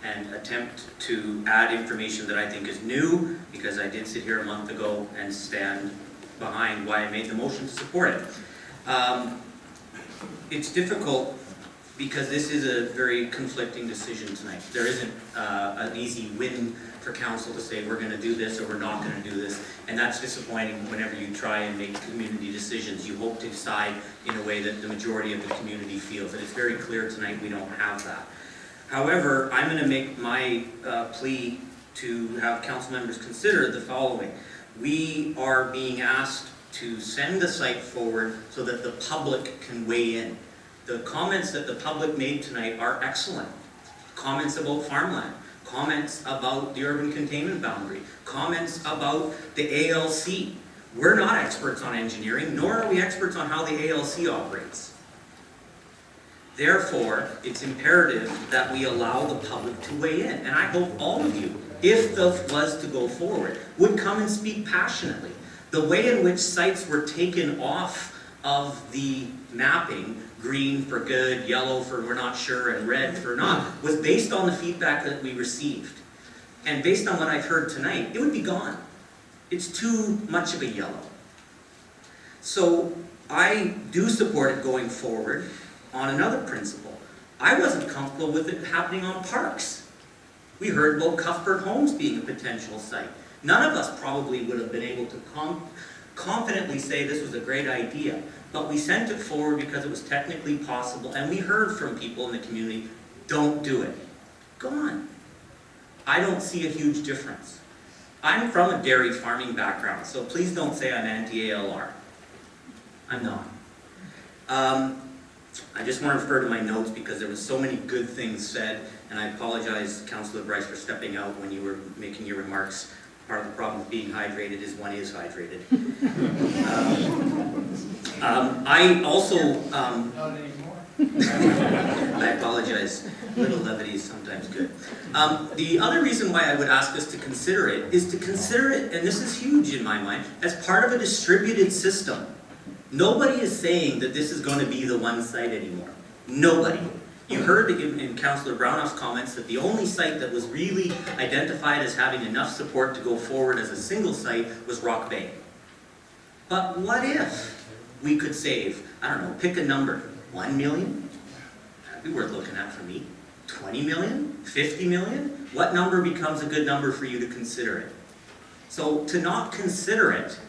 and attempt to add information that I think is new, because I did sit here a month ago and stand behind why I made the motion to support it. It's difficult because this is a very conflicting decision tonight. There isn't an easy win for council to say we're going to do this or we're not going to do this, and that's disappointing whenever you try and make community decisions. You hope to decide in a way that the majority of the community feels, and it's very clear tonight we don't have that. However, I'm going to make my plea to have council members consider the following. We are being asked to send the site forward so that the public can weigh in. The comments that the public made tonight are excellent. Comments about farmland, comments about the urban containment boundary, comments about the ALC. We're not experts on engineering, nor are we experts on how the ALC operates. Therefore, it's imperative that we allow the public to weigh in. And I hope all of you, if this was to go forward, would come and speak passionately. The way in which sites were taken off of the mapping, green for good, yellow for we're not sure, and red for not, was based on the feedback that we received. And based on what I've heard tonight, it would be gone. It's too much of a yellow. So I do support it going forward on another principle. I wasn't comfortable with it happening on parks. We heard about Cuthbert Homes being a potential site. None of us probably would have been able to confidently say this was a great idea, but we sent it forward because it was technically possible, and we heard from people in the community, don't do it. Gone. I don't see a huge difference. I'm from a dairy farming background, so please don't say I'm anti-ALR. I'm not. I just want to refer to my notes because there was so many good things said, and I apologize, Councillor Bryce, for stepping out when you were making your remarks. Part of the problem with being hydrated is one is hydrated. I also... Not anymore. I apologize. Little levity is sometimes good. The other reason why I would ask us to consider it is to consider it, and this is huge in my mind, as part of a distributed system. Nobody is saying that this is going to be the one site anymore. Nobody. You heard in Councillor Brownough's comments that the only site that was really identified as having enough support to go forward as a single site was Rock Bay. But what if we could save, I don't know, pick a number, 1 million? That'd be worth looking at for me. 20 million? 50 million? What number becomes a good number for you to consider it? So to not consider it,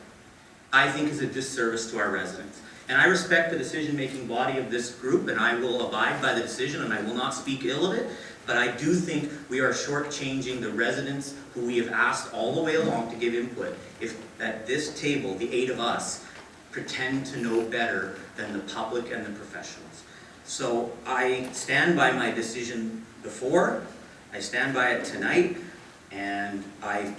I think, is a disservice to our residents. And I respect the decision-making body of this group, and I will abide by the decision, and I will not speak ill of it, but I do think we are shortchanging the residents who we have asked all the way along to give input, if at this table, the 8 of us, pretend to know better than the public and the professionals. So I stand by my decision before, I stand by it tonight, and I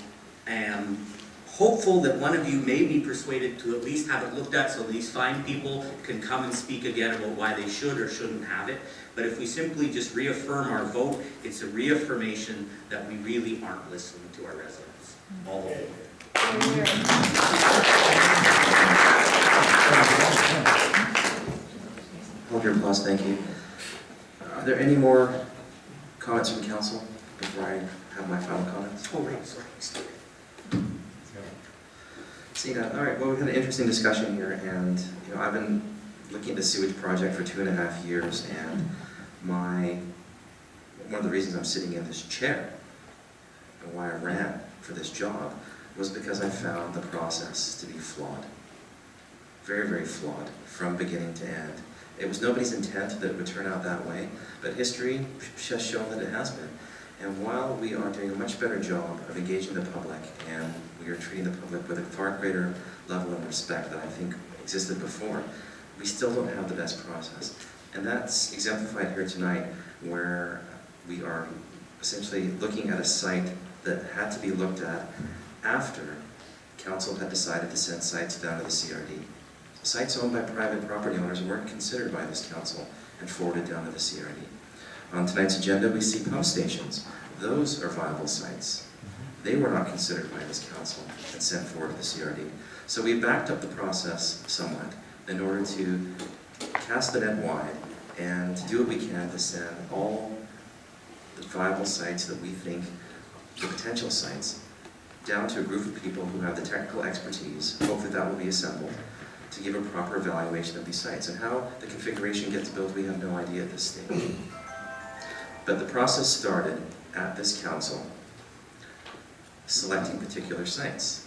am hopeful that one of you may be persuaded to at least have it looked at so these fine people can come and speak again about why they should or shouldn't have it. But if we simply just reaffirm our vote, it's a reaffirmation that we really aren't listening to our residents. All the way. Hold your applause, thank you. Are there any more comments from council before I have my final comments? Oh, right, sorry. See that? All right. Well, we've had an interesting discussion here, and I've been looking at the sewage project for 2.5 years, and one of the reasons I'm sitting in this chair and why I ran for this job was because I found the process to be flawed, very, very flawed from beginning to end. It was nobody's intent that it would turn out that way, but history has shown that it has been. And while we are doing a much better job of engaging the public, and we are treating the public with a far greater level of respect that I think existed before, we still don't have the best process. And that's exemplified here tonight, where we are essentially looking at a site that had to be looked at after council had decided to send sites down to the CRD. Sites owned by private property owners weren't considered by this council and forwarded down to the CRD. On tonight's agenda, we see pump stations. Those are viable sites. They were not considered by this council and sent forward to the CRD. So we backed up the process somewhat in order to cast the net wide and to do what we can to send all the viable sites that we think are potential sites, down to a group of people who have the technical expertise, hopefully that will be assembled, to give a proper evaluation of these sites. And how the configuration gets built, we have no idea at this stage. But the process started at this council, selecting particular sites.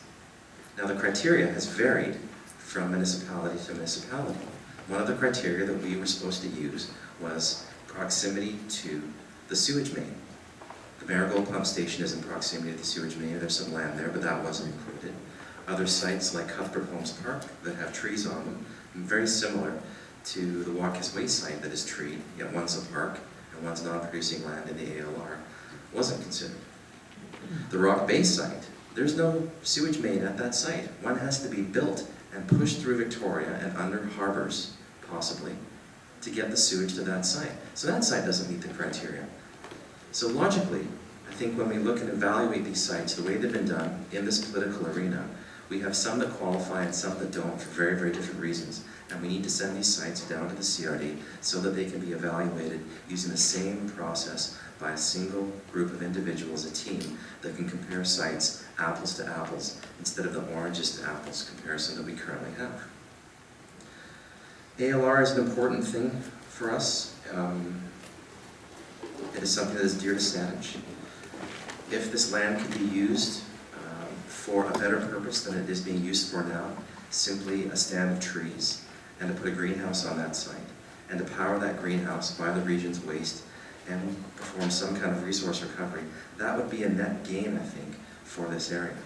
Now the criteria has varied from municipality to municipality. One of the criteria that we were supposed to use was proximity to the sewage main. The Marigold Pump Station is in proximity to the sewage main. There's some land there, but that wasn't included. Other sites like Cuthbert Homes Park that have trees on them, very similar to the Waukesway site that is treed, yet one's a park and one's non-producing land in the ALR, wasn't considered. The Rock Bay site, there's no sewage main at that site. One has to be built and pushed through Victoria and under harbors, possibly, to get the sewage to that site. So that site doesn't meet the criteria. So logically, I think when we look and evaluate these sites, the way they've been done in this political arena, we have some that qualify and some that don't for very, very different reasons. And we need to send these sites down to the CRD so that they can be evaluated using the same process by a single group of individuals, a team, that can compare sites apples to apples instead of the oranges to apples comparison that we currently have. ALR is an important thing for us. It is something that is dear to Saanich. If this land could be used for a better purpose than it is being used for now, simply a stand of trees, and to put a greenhouse on that site, and to power that greenhouse by the region's waste, and perform some kind of resource recovery, that would be a net gain, I think, for this area.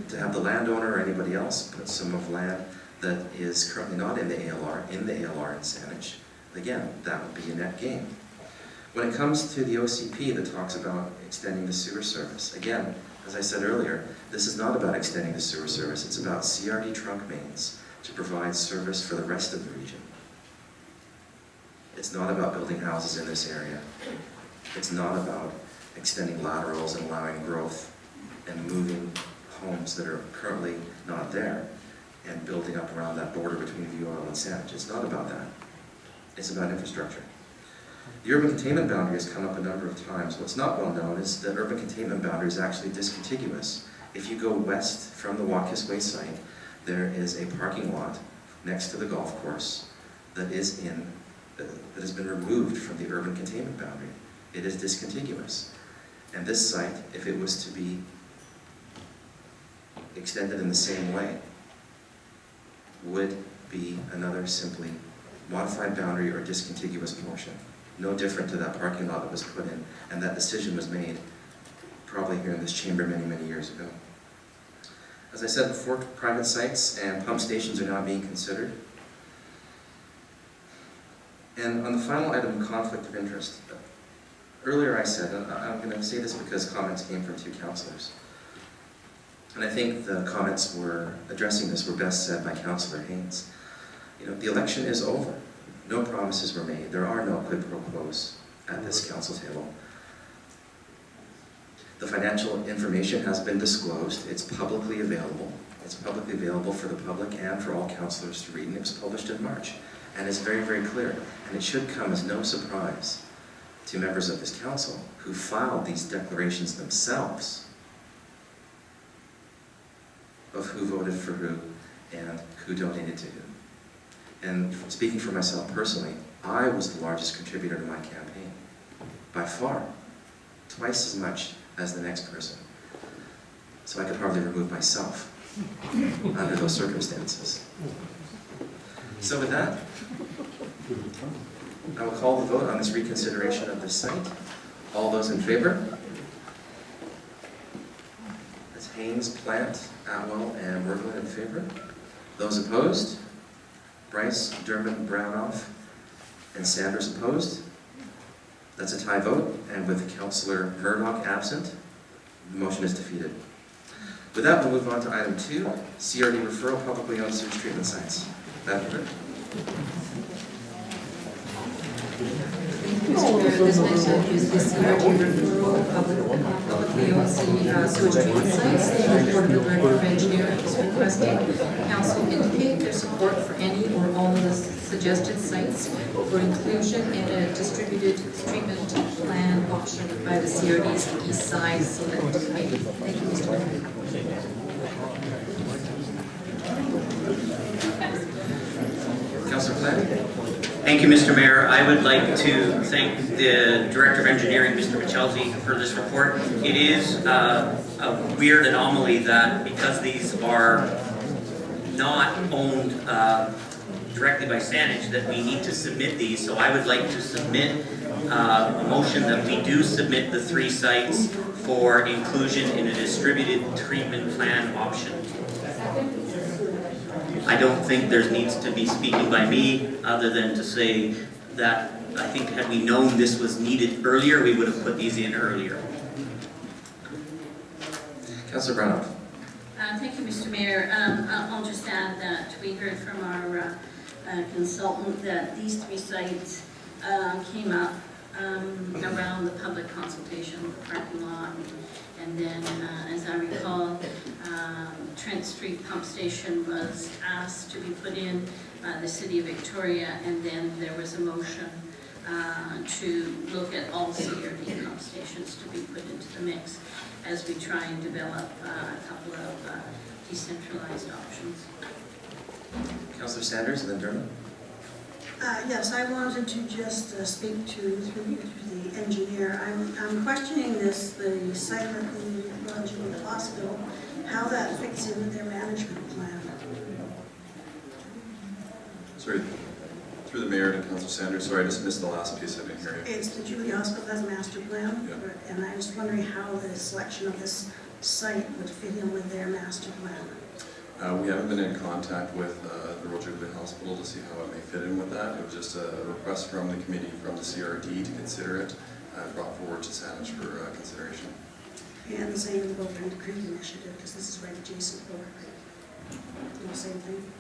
To have the landowner or anybody else put some of land that is currently not in the ALR in Saanich, again, that would be a net gain. When it comes to the OCP that talks about extending the sewer service, again, as I said earlier, this is not about extending the sewer service, it's about CRD trunk mains to provide service for the rest of the region. It's not about building houses in this area. It's not about extending laterals and allowing growth and moving homes that are currently not there and building up around that border between View Oil and Saanich. It's not about that. It's about infrastructure. The urban containment boundary has come up a number of times. What's not well known is that urban containment boundary is actually discontiguous. If you go west from the Waukesway site, there is a parking lot next to the golf course that has been removed from the urban containment boundary. It is discontiguous. And this site, if it was to be extended in the same way, would be another simply modified boundary or discontiguous portion. No different to that parking lot that was put in, and that decision was made probably here in this chamber many, many years ago. As I said before, private sites and pump stations are now being considered. And on the final item, conflict of interest. Earlier I said, and I'm going to say this because comments came from two councillors, and I think the comments were addressing this were best said by Councillor Haynes. You know, the election is over. No promises were made. There are no quid pro quos at this council table. The financial information has been disclosed. It's publicly available. It's publicly available for the public and for all councillors to read, and it was published in March. And it's very, very clear. And it should come as no surprise to members of this council who filed these declarations themselves of who voted for who and who donated to who. And speaking for myself personally, I was the largest contributor to my campaign, by far, twice as much as the next person. So I could hardly remove myself under those circumstances. So with that, I will call the vote on this reconsideration of this site. All those in favor? That's Haynes, Plant, Atwell, and Wergelin in favor. Those opposed? Bryce, Dermott, Brownoff, and Sanders opposed. That's a tie vote, and with Councillor Murdoch absent, the motion is defeated. With that, we'll move on to item 2, CRD referral, publicly owned sewage treatment sites. Madam Clerk. This next item is the CRD referral of publicly owned sewage treatment sites. The report of the Director of Engineering is requesting Council indicate their support for any or all of the suggested sites for inclusion in a distributed treatment plan option by the CRD's East Side Select Committee. Thank you, Mr. Mayor. Councillor Flanagan. Thank you, Mr. Mayor. I would like to thank the Director of Engineering, Mr. Michelzi, for this report. It is a weird anomaly that because these are not owned directly by Saanich, that we need to submit these. So I would like to submit a motion that we do submit the 3 sites for inclusion in a distributed treatment plan option. I don't think there needs to be speaking by me, other than to say that I think had we known this was needed earlier, we would have put these in earlier. Councillor Brownell. Thank you, Mr. Mayor. I'll just add that we heard from our consultant that these 3 sites came up around the public consultation of the parking lot. And then, as I recall, Trent Street Pump Station was asked to be put in by the City of Victoria, and then there was a motion to look at all CRD pump stations to be put into the mix as we try and develop a couple of decentralized options. Councillor Sanders and then Dermot. Yes, I wanted to just speak to the engineer. I'm questioning the site at the Roger Hospital, how that fits in with their management plan. Sorry, through the mayor to Councillor Sanders. Sorry, I just missed the last piece. I didn't hear you. It's the Julie Hospital has a master plan, Yeah. and I was wondering how the selection of this site would fit in with their master plan. We haven't been in contact with the Royal Jubilee Hospital to see how it may fit in with that. It was just a request from the committee from the CRD to consider it, brought forward to Saanich for consideration. And the same with the Boulder Creek Initiative, because this is right adjacent to Boulder Creek. No, same thing.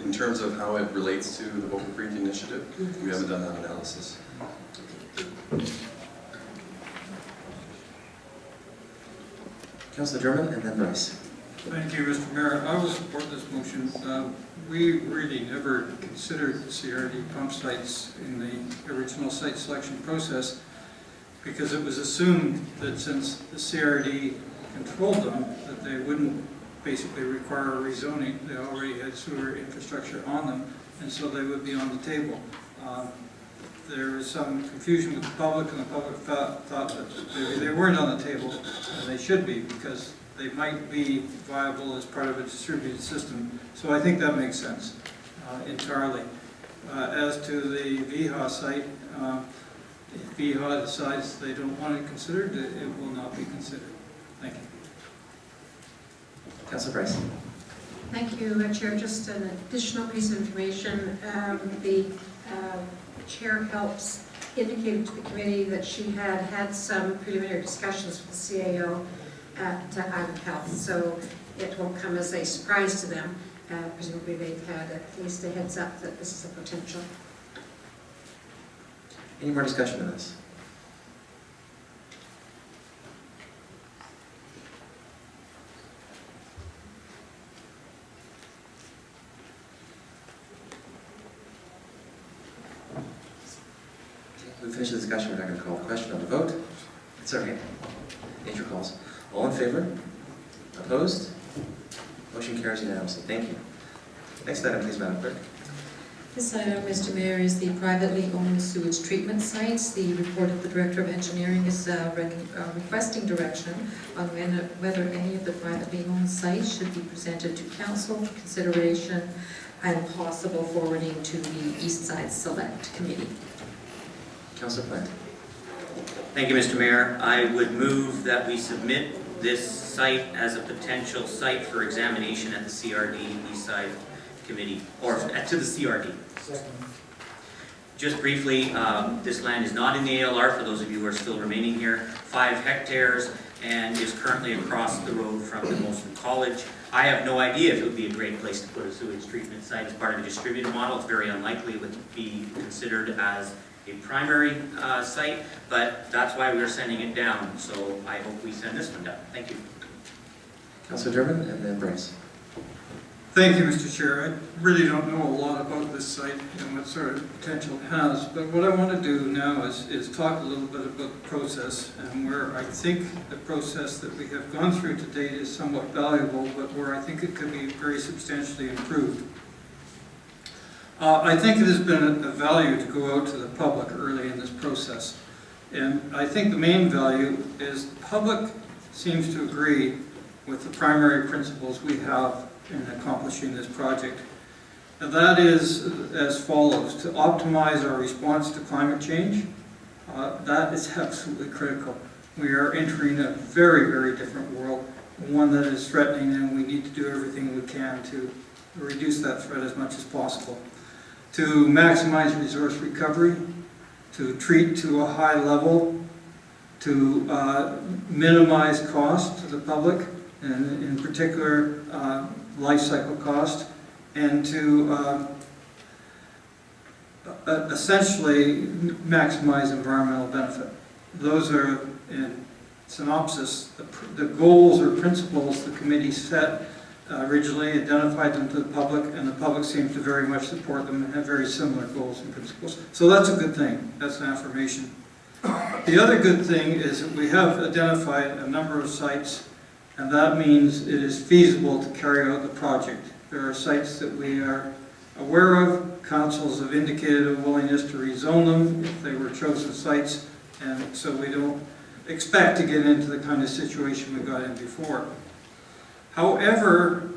In terms of how it relates to the Boca Creek Initiative, we haven't done that analysis. Councillor Dermot and then Bryce. Thank you, Mr. Mayor. I will support this motion. We really never considered CRD pump sites in the original site selection process because it was assumed that since the CRD controlled them, that they wouldn't basically require a rezoning. They already had sewer infrastructure on them, and so they would be on the table. There was some confusion with the public, and the public thought that they weren't on the table, and they should be, because they might be viable as part of a distributed system. So I think that makes sense entirely. As to the VHA site, if VHA decides they don't want it considered, it will not be considered. Thank you. Councillor Bryce. Thank you, Chair. Just an additional piece of information. The Chair helps indicated to the committee that she had some preliminary discussions with the CAO at Island Health, so it won't come as a surprise to them. Presumably they've had at least a heads up that this is a potential. Any more discussion on this? We finished the discussion. We're not going to call the question on the vote. It's okay. Nature calls. All in favor? Opposed? Motion carries unanimously. Thank you. Next item, please, Madam Clerk. This item, Mr. Mayor, is the privately owned sewage treatment sites. The report of the Director of Engineering is requesting direction on whether any of the privately owned sites should be presented to Council for consideration and possible forwarding to the East Side Select Committee. Councillor Plant. Thank you, Mr. Mayor. I would move that we submit this site as a potential site for examination at the CRD East Side Committee, or to the CRD. Just briefly, this land is not in the ALR, for those of you who are still remaining here, 5 hectares, and is currently across the road from the Molson College. I have no idea if it would be a great place to put a sewage treatment site as part of a distributed model. It's very unlikely it would be considered as a primary site, but that's why we are sending it down. So I hope we send this one down. Thank you. Councillor Dermot and then Bryce. Thank you, Mr. Chair. I really don't know a lot about this site and what sort of potential it has, but what I want to do now is talk a little bit about the process and where I think the process that we have gone through to date is somewhat valuable, but where I think it could be very substantially improved. I think it has been a value to go out to the public early in this process. And I think the main value is the public seems to agree with the primary principles we have in accomplishing this project. And that is as follows: to optimize our response to climate change. That is absolutely critical. We are entering a very, very different world, one that is threatening, and we need to do everything we can to reduce that threat as much as possible. To maximize resource recovery, to treat to a high level, to minimize cost to the public, and in particular life cycle cost, and to essentially maximize environmental benefit. Those are, in synopsis, the goals or principles the committee set originally, identified them to the public, and the public seems to very much support them and have very similar goals and principles. So that's a good thing. That's an affirmation. The other good thing is that we have identified a number of sites, and that means it is feasible to carry out the project. There are sites that we are aware of. Councils have indicated a willingness to rezone them if they were chosen sites, and so we don't expect to get into the kind of situation we got in before. However,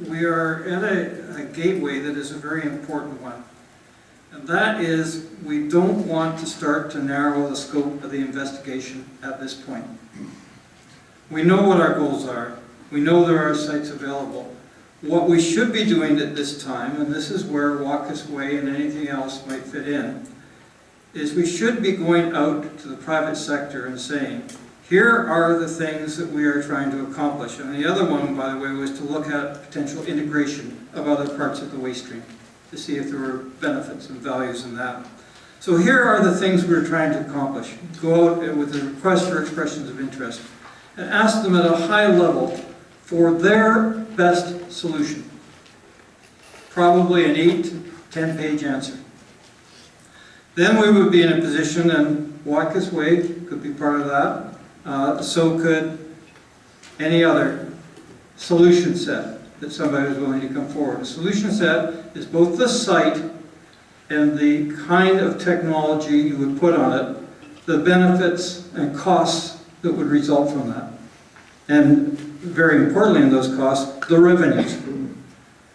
we are at a gateway that is a very important one. And that is, we don't want to start to narrow the scope of the investigation at this point. We know what our goals are. We know there are sites available. What we should be doing at this time, and this is where Walk This Way and anything else might fit in, is we should be going out to the private sector and saying, here are the things that we are trying to accomplish. And the other one, by the way, was to look at potential integration of other parts of the waste stream to see if there were benefits and values in that. So here are the things we're trying to accomplish. Go out with a request for expressions of interest and ask them at a high level for their best solution. Probably an 8 to 10 page answer. Then we would be in a position, and Walk This Way could be part of that. So could any other solution set that somebody was willing to come forward. A solution set is both the site and the kind of technology you would put on it, the benefits and costs that would result from that. And very importantly in those costs, the revenues.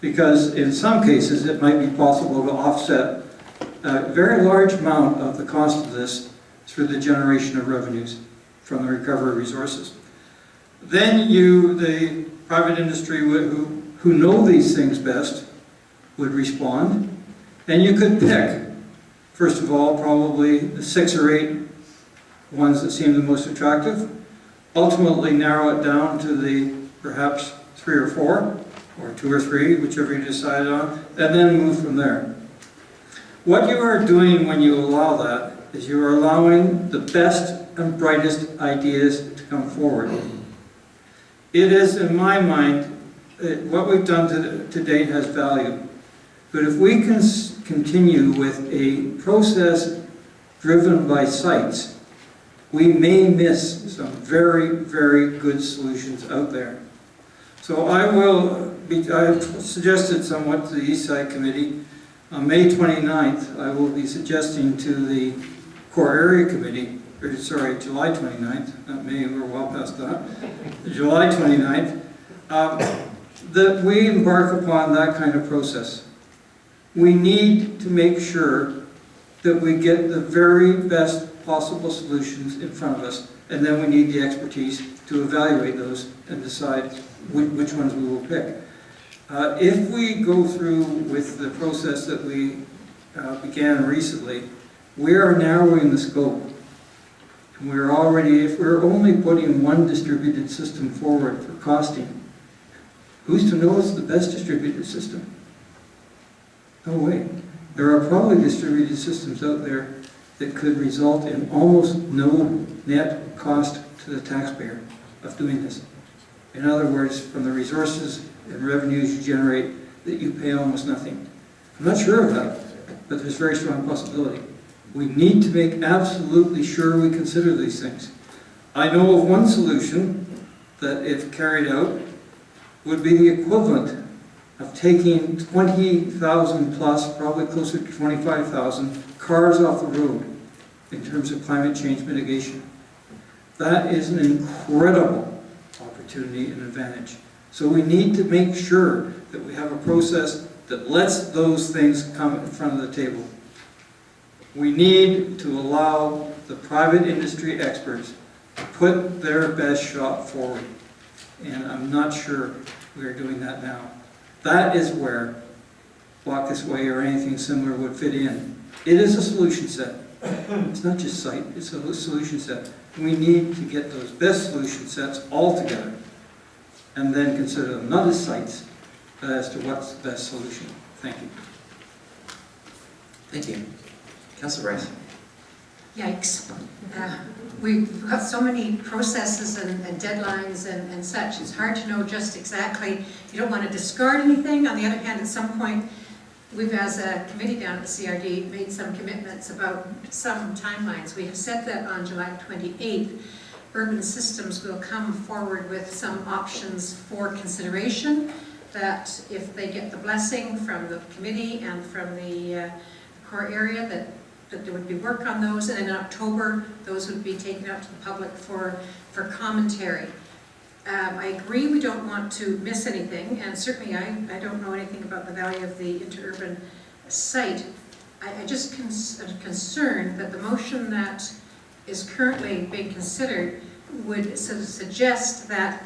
Because in some cases it might be possible to offset a very large amount of the cost of this through the generation of revenues from the recovery resources. Then the private industry who know these things best would respond, and you could pick, first of all, probably the 6 or 8 ones that seem the most attractive, ultimately narrow it down to the perhaps 3 or 4, or 2 or 3, whichever you decide on, and then move from there. What you are doing when you allow that is you are allowing the best and brightest ideas to come forward. It is, in my mind, what we've done to date has value. But if we can continue with a process driven by sites, we may miss some very, very good solutions out there. So I've suggested somewhat to the East Side Committee, on May 29th, I will be suggesting to the Core Area Committee, July 29th, not May, we're well past that, July 29th, that we embark upon that kind of process. We need to make sure that we get the very best possible solutions in front of us, and then we need the expertise to evaluate those and decide which ones we will pick. If we go through with the process that we began recently, we are narrowing the scope. And we're already, if we're only putting one distributed system forward for costing, who's to know it's the best distributed system? No way. There are probably distributed systems out there that could result in almost no net cost to the taxpayer of doing this. In other words, from the resources and revenues you generate that you pay almost nothing. I'm not sure of that, but there's a very strong possibility. We need to make absolutely sure we consider these things. I know of one solution that, if carried out, would be the equivalent of taking 20,000 plus, probably closer to 25,000 cars off the road in terms of climate change mitigation. That is an incredible opportunity and advantage. So we need to make sure that we have a process that lets those things come in front of the table. We need to allow the private industry experts to put their best shot forward. And I'm not sure we are doing that now. That is where Walk This Way or anything similar would fit in. It is a solution set. It's not just site, it's a solution set. We need to get those best solution sets all together and then consider them not as sites, but as to what's the best solution. Thank you. Thank you. Councillor Bryce. Yikes. We've got so many processes and deadlines and such. It's hard to know just exactly. You don't want to discard anything. On the other hand, at some point, we've, as a committee down at the CRD, made some commitments about some timelines. We have said that on July 28th, Urban Systems will come forward with some options for consideration, that if they get the blessing from the committee and from the core area, that there would be work on those, and in October, those would be taken out to the public for commentary. I agree we don't want to miss anything, and certainly I don't know anything about the value of the interurban site. I just am concerned that the motion that is currently being considered would sort of suggest that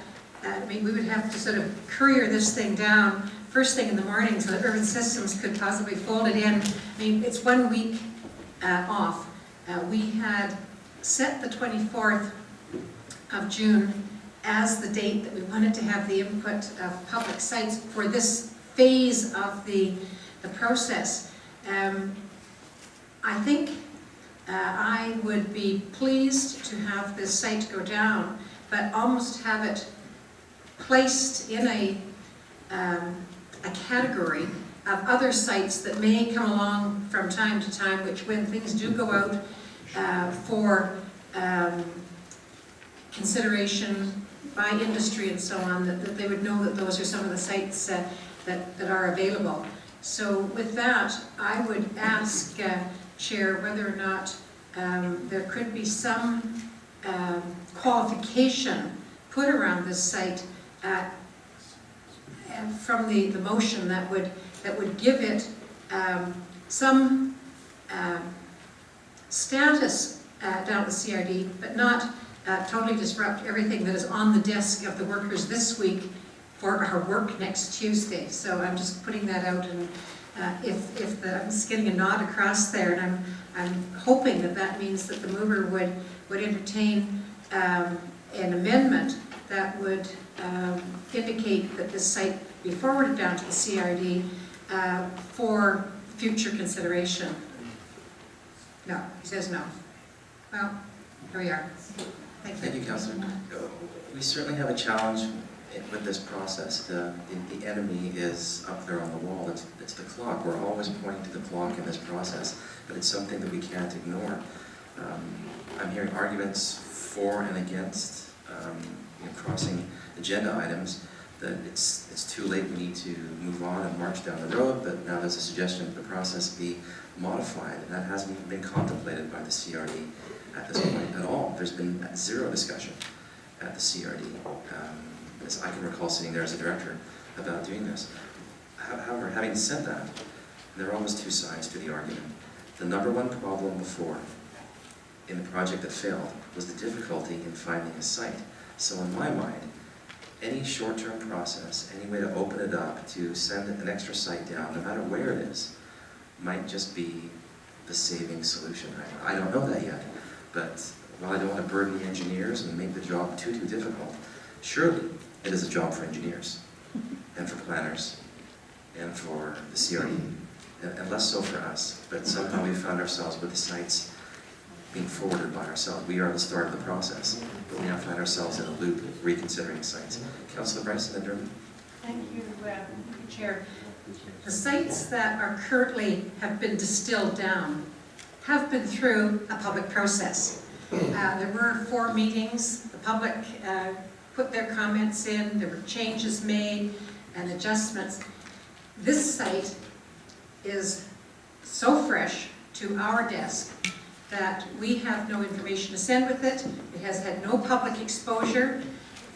we would have to sort of courier this thing down first thing in the morning so that Urban Systems could possibly fold it in. I mean, it's 1 week off. We had set the 24th of June as the date that we wanted to have the input of public sites for this phase of the process. I think I would be pleased to have this site go down, but almost have it placed in a category of other sites that may come along from time to time, which when things do go out for consideration by industry and so on, that they would know that those are some of the sites that are available. So with that, I would ask, Chair, whether or not there could be some qualification put around this site from the motion that would give it some status down at the CRD, but not totally disrupt everything that is on the desk of the workers this week for our work next Tuesday. So I'm just putting that out, and I'm just getting a nod across there, and I'm hoping that that means that the mover would entertain an amendment that would indicate that this site be forwarded down to the CRD for future consideration. No, he says no. Well, here we are. Thank you, Councillor. We certainly have a challenge with this process. The enemy is up there on the wall. It's the clock. We're always pointing to the clock in this process, but it's something that we can't ignore. I'm hearing arguments for and against crossing agenda items, that it's too late, we need to move on and march down the road, but now there's a suggestion that the process be modified, and that hasn't even been contemplated by the CRD at this point at all. There's been zero discussion at the CRD, as I can recall sitting there as a director, about doing this. However, having said that, there are always two sides to the argument. The number one problem before, in the project that failed, was the difficulty in finding a site. So in my mind, any short-term process, any way to open it up, to send an extra site down, no matter where it is, might just be the saving solution. I don't know that yet, but while I don't want to burden the engineers and make the job too difficult, surely it is a job for engineers and for planners and for the CRD, and less so for us. But somehow we found ourselves with the sites being forwarded by ourselves. We are the start of the process, but we now find ourselves in a loop reconsidering sites. Councillor Bryce and then Dermot. Thank you, Chair. The sites that are currently have been distilled down have been through a public process. There were 4 meetings. The public put their comments in. There were changes made and adjustments. This site is so fresh to our desk that we have no information to send with it. It has had no public exposure.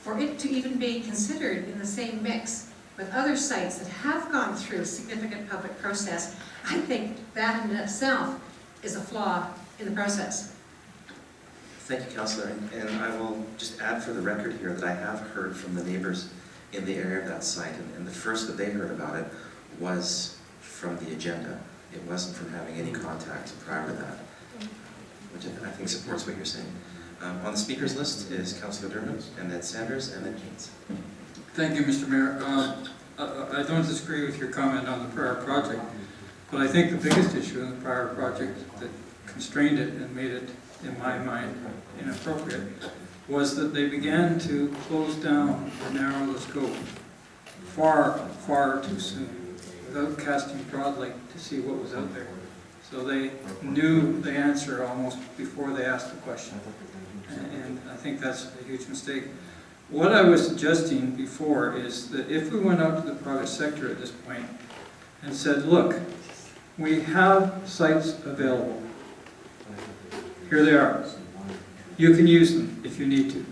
For it to even be considered in the same mix with other sites that have gone through significant public process, I think that in itself is a flaw in the process. Thank you, Councillor, and I will just add for the record here that I have heard from the neighbors in the area of that site, and the first that they heard about it was from the agenda. It wasn't from having any contact prior to that, which I think supports what you're saying. On the speakers list is Councillor Dermott, and then Sanders, and then Keynes. Thank you, Mr. Mayor. I don't disagree with your comment on the prior project, but I think the biggest issue in the prior project that constrained it and made it, in my mind, inappropriate was that they began to close down or narrow the scope far, far too soon without casting broad light to see what was out there. So they knew the answer almost before they asked the question. And I think that's a huge mistake. What I was suggesting before is that if we went out to the private sector at this point and said, look, we have sites available. Here they are. You can use them if you need to.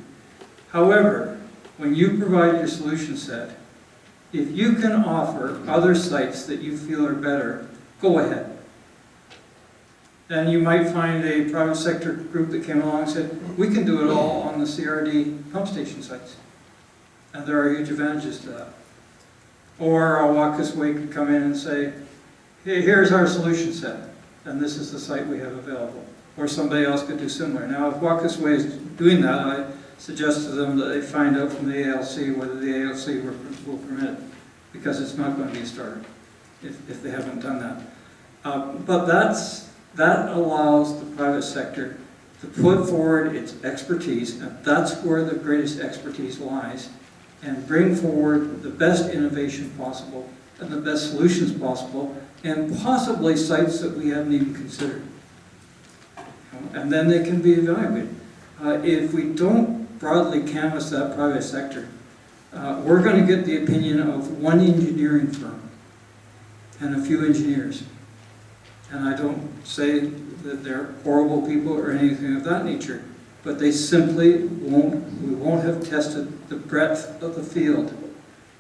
However, when you provide your solution set, if you can offer other sites that you feel are better, go ahead. And you might find a private sector group that came along and said, we can do it all on the CRD pump station sites. And there are huge advantages to that. Or a Walkus Way could come in and say, hey, here's our solution set, and this is the site we have available. Or somebody else could do similar. Now, if Walkus Way is doing that, I suggest to them that they find out from the ALC whether the ALC will permit it, because it's not going to be a starter if they haven't done that. But that allows the private sector to put forward its expertise, and that's where the greatest expertise lies, and bring forward the best innovation possible and the best solutions possible, and possibly sites that we haven't even considered. And then they can be evaluated. If we don't broadly canvass that private sector, we're going to get the opinion of one engineering firm and a few engineers. And I don't say that they're horrible people or anything of that nature, but they simply we won't have tested the breadth of the field.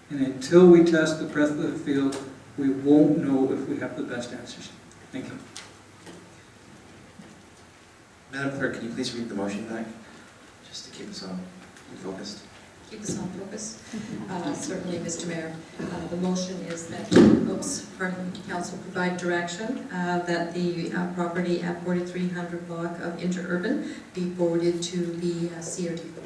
And until we test the breadth of the field, we won't know if we have the best answers. Thank you. Madam Clerk, can you please read the motion back, just to keep us on focused? Keep us on focus. Certainly, Mr. Mayor. The motion is that, Council provide direction that the property at 4300 block of Interurban be forwarded to the CRD for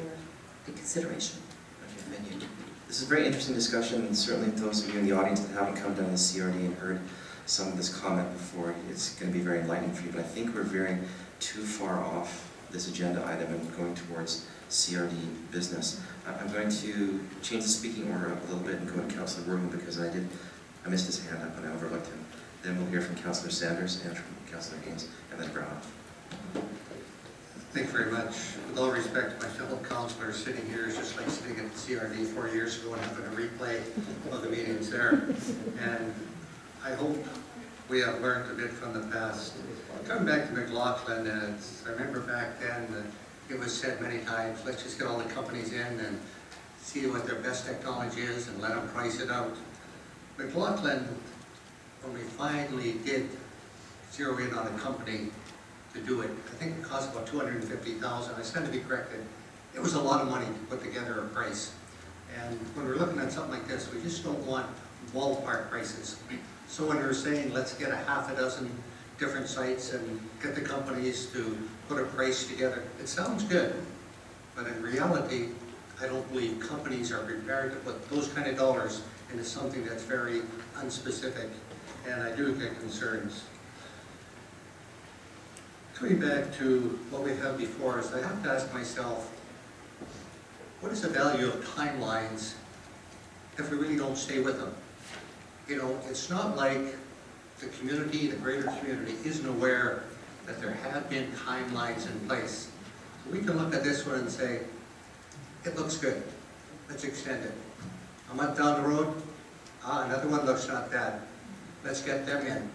the consideration. Okay, thank you. This is a very interesting discussion, and certainly those of you in the audience that haven't come down to the CRD and heard some of this comment before, it's going to be very enlightening for you, but I think we're veering too far off this agenda item and going towards CRD business. I'm going to change the speaking order up a little bit and go to Councillor Worman, because I missed his hand up and I overlooked him. Then we'll hear from Councillor Sanders and from Councillor Keynes, and then Brown. Thank you very much. With all respect to my fellow councillors, sitting here is just like sitting at the CRD 4 years ago and having a replay of the meetings there. And I hope we have learned a bit from the past. Coming back to McLaughlin, I remember back then that it was said many times, let's just get all the companies in and see what their best technology is and let them price it out. McLaughlin, when we finally did zero in on a company to do it, I think it cost about $250,000. I stand to be corrected. It was a lot of money to put together a price. And when we're looking at something like this, we just don't want ballpark prices. So when we're saying, let's get a half a dozen different sites and get the companies to put a price together, it sounds good. But in reality, I don't believe companies are prepared to put those kind of dollars into something that's very unspecific. And I do get concerns. Coming back to what we have before us, I have to ask myself, what is the value of timelines if we really don't stay with them. You know, it's not like the community, the greater community, isn't aware that there have been timelines in place. We can look at this one and say, it looks good, let's extend it. A month down the road, another one looks not bad, let's get them in.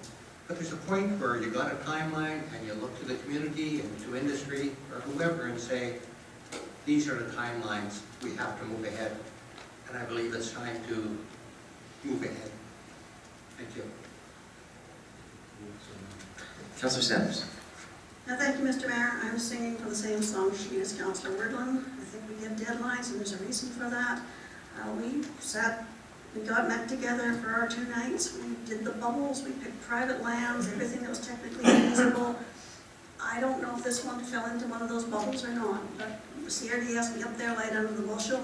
But there's a point where you got a timeline and you look to the community and to industry or whoever and say, these are the timelines, we have to move ahead. And I believe it's time to move ahead. Thank you. Councillor Sanders. Now, thank you, Mr. Mayor. I'm singing from the same song sheet as Councillor Wordland. I think we have deadlines, and there's a reason for that. We got met together for our 2 nights. We did the bubbles, we picked private lands, everything that was technically feasible. I don't know if this one fell into one of those bubbles or not, but CRD asked me up there light under the bushel.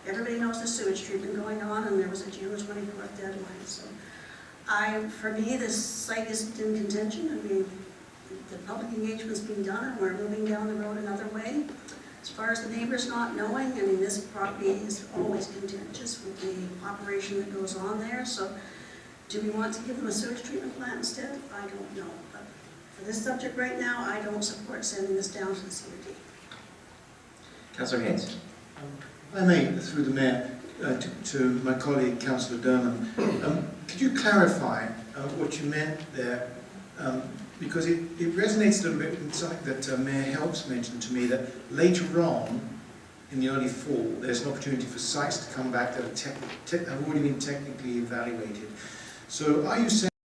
Everybody knows the sewage treatment going on, and there was a June 24th deadline. So, for me, this site isn't in contention. I mean, the public engagement's being done, and we're moving down the road another way. As far as the neighbors not knowing, I mean, this property is always contentious with the operation that goes on there. So, do we want to give them a sewage treatment plant instead? I don't know. But for this subject right now, I don't support sending this down to the CRD. Councillor Haynes. I may, through the Mayor, to my colleague, Councillor Derman, could you clarify what you meant there? Because it resonates a little bit with something that Mayor Helps mentioned to me, that later on, in the early fall, there's an opportunity for sites to come back that have already been technically evaluated. So are you saying